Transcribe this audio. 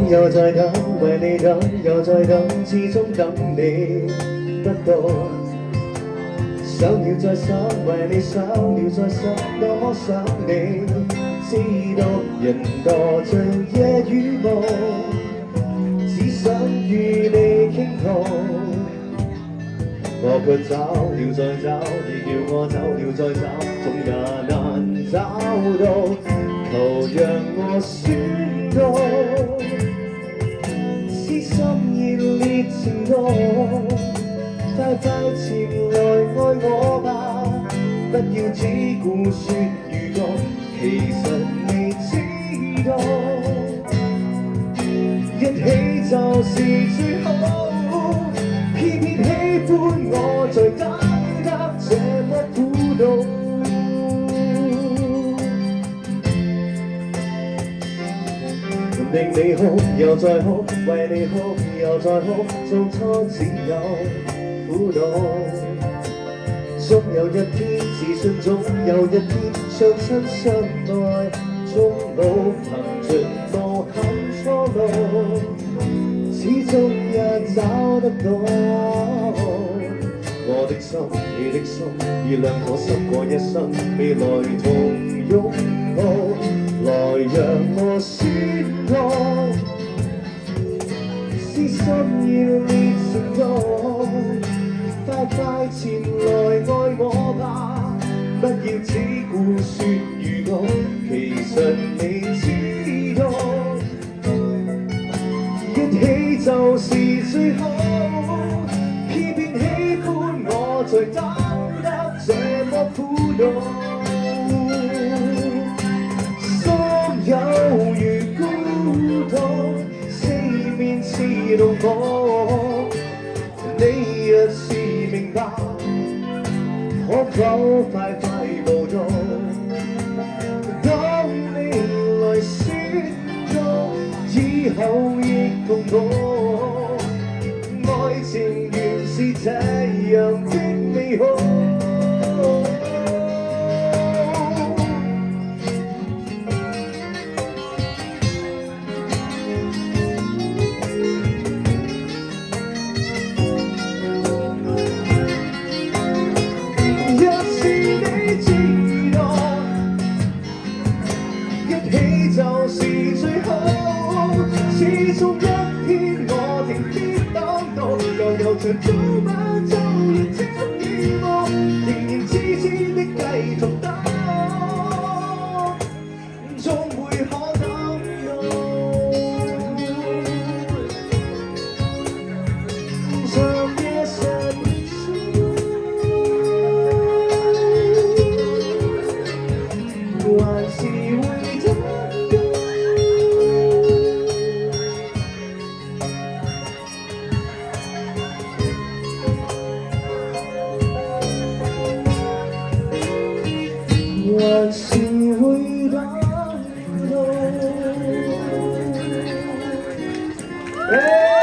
又在等，為你等，又在等，始終等你不到。想要再想，為你想要再想，多麼想你知道，人多像夜與霧，只想與你傾吐。我卻找了再找，你叫我走了再找，總也難找到。求讓我宣告，撕心熱烈情動，快快前來愛我吧，不要只顧說預告，其實你知道，一起就是最好。偏偏喜歡我在等得這麼苦惱，令你哭又再哭，為你哭又再哭，做錯只有苦惱。終有一天自信，總有一天相親相愛，終老憑盡無限錯路，始終也找得到。我的心，你的心，已兩顆心過一生，未來同擁抱。來讓我宣告，撕心熱烈情動，快快前來愛我吧，不要只顧說預告，其實你知道，一起就是最好。偏偏喜歡我在等得這麼苦惱，有如孤獨，四面刺痛我。你若是明白，可否快快步動？當你來宣告，以後亦共我。愛情原是這樣的美好。就是最好，始終一天我定必等到，又有場早晚晝夜將與我，仍然痴痴的繼續等，終會可等到。昨夜晨睡，還是會等。還是